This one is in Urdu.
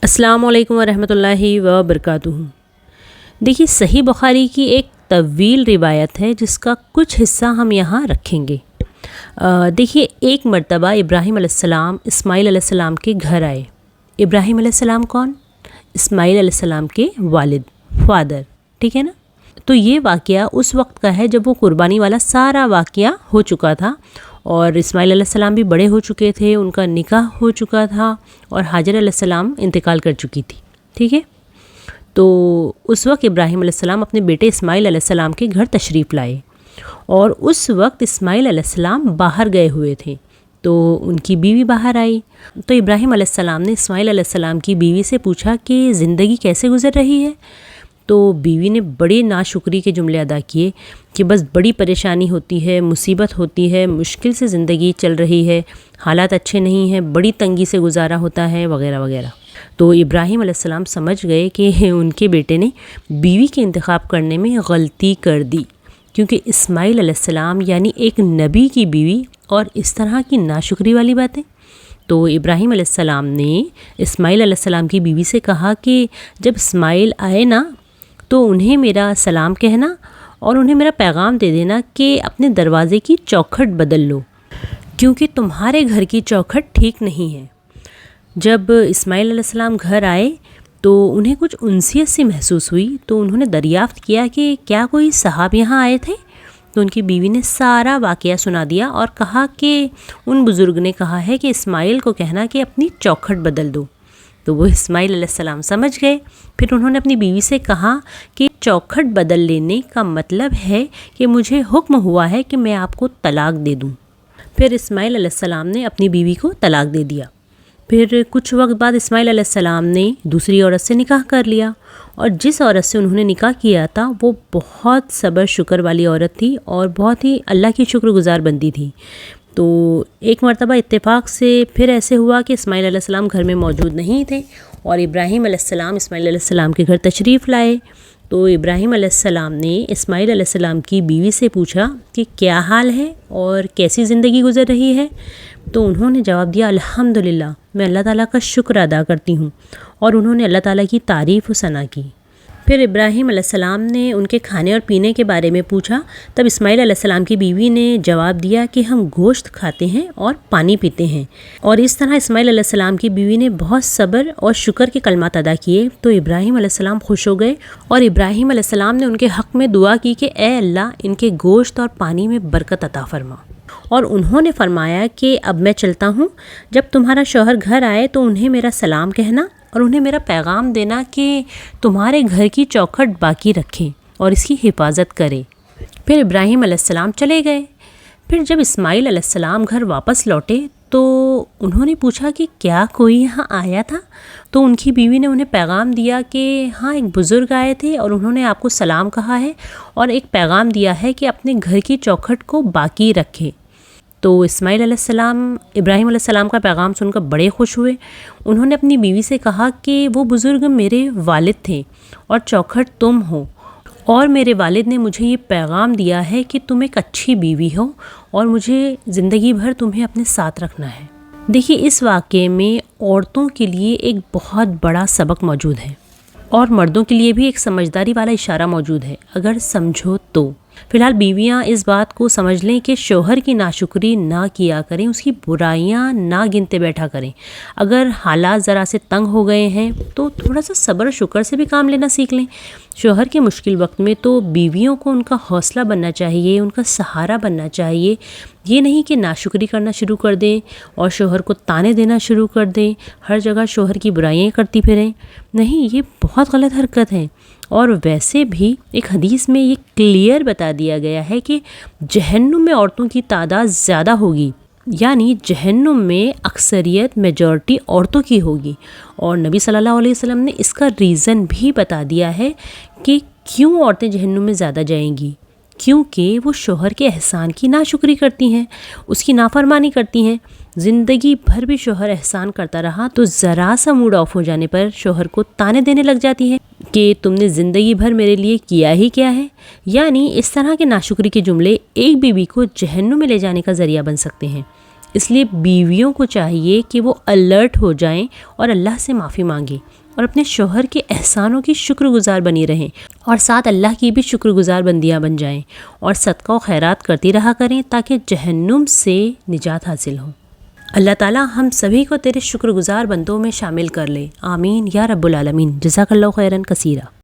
السلام علیکم ورحمۃ اللہ وبرکاتہ۔ دیکھیے، صحیح بخاری کی ایک طویل روایت ہے جس کا کچھ حصہ ہم یہاں رکھیں گے۔ دیکھیے، ایک مرتبہ ابراہیم علیہ السلام اسماعیل علیہ السلام کے گھر آئے۔ ابراہیم علیہ السلام کون؟ اسماعیل علیہ السلام کے والد، فادر، ٹھیک ہے نا؟ تو یہ واقعہ اس وقت کا ہے جب وہ قربانی والا سارا واقعہ ہو چکا تھا، اور اسماعیل علیہ السلام بھی بڑے ہو چکے تھے، ان کا نکاح ہو چکا تھا، اور حاجر علیہ السلام انتقال کر چکی تھی، ٹھیک ہے؟ تو اس وقت ابراہیم علیہ السلام اپنے بیٹے اسماعیل علیہ السلام کے گھر تشریف لائے، اور اس وقت اسماعیل علیہ السلام باہر گئے ہوئے تھے، تو ان کی بیوی باہر آئی۔ تو ابراہیم علیہ السلام نے اسماعیل علیہ السلام کی بیوی سے پوچھا کہ زندگی کیسے گزر رہی ہے؟ تو بیوی نے بڑے ناشکری کے جملے ادا کیے کہ بس بڑی پریشانی ہوتی ہے، مصیبت ہوتی ہے، مشکل سے زندگی چل رہی ہے، حالات اچھے نہیں ہیں، بڑی تنگی سے گزارا ہوتا ہے، وغیرہ وغیرہ۔ تو ابراہیم علیہ السلام سمجھ گئے کہ ان کے بیٹے نے بیوی کے انتخاب کرنے میں غلطی کر دی، کیونکہ اسماعیل علیہ السلام یعنی ایک نبی کی بیوی، اور اس طرح کی ناشکری والی باتیں۔ تو ابراہیم علیہ السلام نے اسماعیل علیہ السلام کی بیوی سے کہا کہ جب اسماعیل آئے نا تو انہیں میرا سلام کہنا اور انہیں میرا پیغام دے دینا کہ اپنے دروازے کی چوکھٹ بدل لو، کیونکہ تمہارے گھر کی چوکھٹ ٹھیک نہیں ہے۔ جب اسماعیل علیہ السلام گھر آئے تو انہیں کچھ انسیت سی محسوس ہوئی، تو انہوں نے دریافت کیا کہ کیا کوئی صاحب یہاں آئے تھے؟ تو ان کی بیوی نے سارا واقعہ سنا دیا اور کہا کہ ان بزرگ نے کہا ہے کہ اسماعیل کو کہنا کہ اپنی چوکھٹ بدل دو۔ تو وہ اسماعیل علیہ السلام سمجھ گئے۔ پھر انہوں نے اپنی بیوی سے کہا کہ چوکھٹ بدل لینے کا مطلب ہے کہ مجھے حکم ہوا ہے کہ میں آپ کو طلاق دے دوں۔ پھر اسماعیل علیہ السلام نے اپنی بیوی کو طلاق دے دیا۔ پھر کچھ وقت بعد اسماعیل علیہ السلام نے دوسری عورت سے نکاح کر لیا، اور جس عورت سے انہوں نے نکاح کیا تھا وہ بہت صبر شکر والی عورت تھی اور بہت ہی اللہ کی شکر گزار بندی تھی۔ تو ایک مرتبہ اتفاق سے پھر ایسے ہوا کہ اسماعیل علیہ السلام گھر میں موجود نہیں تھے، اور ابراہیم علیہ السلام اسماعیل علیہ السلام کے گھر تشریف لائے۔ تو ابراہیم علیہ السلام نے اسماعیل علیہ السلام کی بیوی سے پوچھا کہ کیا حال ہے اور کیسی زندگی گزر رہی ہے؟ تو انہوں نے جواب دیا، الحمدللہ، میں اللہ تعالیٰ کا شکر ادا کرتی ہوں، اور انہوں نے اللہ تعالیٰ کی تعریف و ثنا کی۔ پھر ابراہیم علیہ السلام نے ان کے کھانے اور پینے کے بارے میں پوچھا، تب اسماعیل علیہ السلام کی بیوی نے جواب دیا کہ ہم گوشت کھاتے ہیں اور پانی پیتے ہیں، اور اس طرح اسماعیل علیہ السلام کی بیوی نے بہت صبر اور شکر کے کلمات ادا کیے۔ تو ابراہیم علیہ السلام خوش ہو گئے، اور ابراہیم علیہ السلام نے ان کے حق میں دعا کی کہ اے اللہ، ان کے گوشت اور پانی میں برکت عطا فرما، اور انہوں نے فرمایا کہ اب میں چلتا ہوں، جب تمہارا شوہر گھر آئے تو انہیں میرا سلام کہنا اور انہیں میرا پیغام دینا کہ تمہارے گھر کی چوکھٹ باقی رکھیں اور اس کی حفاظت کرے۔ پھر ابراہیم علیہ السلام چلے گئے۔ پھر جب اسماعیل علیہ السلام گھر واپس لوٹے تو انہوں نے پوچھا کہ کیا کوئی یہاں آیا تھا؟ تو ان کی بیوی نے انہیں پیغام دیا کہ ہاں، ایک بزرگ آئے تھے اور انہوں نے آپ کو سلام کہا ہے اور ایک پیغام دیا ہے کہ اپنے گھر کی چوکھٹ کو باقی رکھے۔ تو اسماعیل علیہ السلام ابراہیم علیہ السلام کا پیغام سن کر بڑے خوش ہوئے۔ انہوں نے اپنی بیوی سے کہا کہ وہ بزرگ میرے والد تھے اور چوکھٹ تم ہو، اور میرے والد نے مجھے یہ پیغام دیا ہے کہ تم ایک اچھی بیوی ہو اور مجھے زندگی بھر تمہیں اپنے ساتھ رکھنا ہے۔ دیکھیے، اس واقعے میں عورتوں کے لیے ایک بہت بڑا سبق موجود ہے، اور مردوں کے لیے بھی ایک سمجھداری والا اشارہ موجود ہے، اگر سمجھو تو۔ فی الحال بیویاں اس بات کو سمجھ لیں کہ شوہر کی ناشکری نہ کیا کریں، اس کی برائیاں نہ گنتے بیٹھا کریں۔ اگر حالات ذرا سے تنگ ہو گئے ہیں تو تھوڑا سا صبر و شکر سے بھی کام لینا سیکھ لیں۔ شوہر کے مشکل وقت میں تو بیویوں کو ان کا حوصلہ بننا چاہیے، ان کا سہارا بننا چاہیے۔ یہ نہیں کہ ناشکری کرنا شروع کر دیں اور شوہر کو تانے دینا شروع کر دیں، ہر جگہ شوہر کی برائیاں کرتی پھریں۔ نہیں، یہ بہت غلط حرکت ہے، اور ویسے بھی ایک حدیث میں یہ کلیئر بتا دیا گیا ہے کہ جہنم میں عورتوں کی تعداد زیادہ ہوگی، یعنی جہنم میں اکثریت میجورٹی عورتوں کی ہوگی، اور نبی صلی اللہ علیہ وسلم نے اس کا ریزن بھی بتا دیا ہے کہ کیوں عورتیں جہنم میں زیادہ جائیں گی، کیونکہ وہ شوہر کے احسان کی ناشکری کرتی ہیں، اس کی نافرمانی کرتی ہیں۔ زندگی بھر بھی شوہر احسان کرتا رہا تو ذرا سا موڈ آف ہو جانے پر شوہر کو تانے دینے لگ جاتی ہیں کہ تم نے زندگی بھر میرے لیے کیا ہی کیا ہے۔ یعنی اس طرح کے ناشکری کے جملے ایک بیوی کو جہنم میں لے جانے کا ذریعہ بن سکتے ہیں۔ اس لیے بیویوں کو چاہیے کہ وہ الرٹ ہو جائیں اور اللہ سے معافی مانگیں اور اپنے شوہر کے احسانوں کی شکر گزار بنی رہیں اور ساتھ اللہ کی بھی شکر گزار بندیاں بن جائیں اور صدقہ و خیرات کرتی رہا کریں تاکہ جہنم سے نجات حاصل ہو۔ اللہ تعالیٰ ہم سبھی کو تیرے شکر گزار بندوں میں شامل کر لے، آمین یا رب العالمین۔ جزاک اللہ خیراً کثیرا۔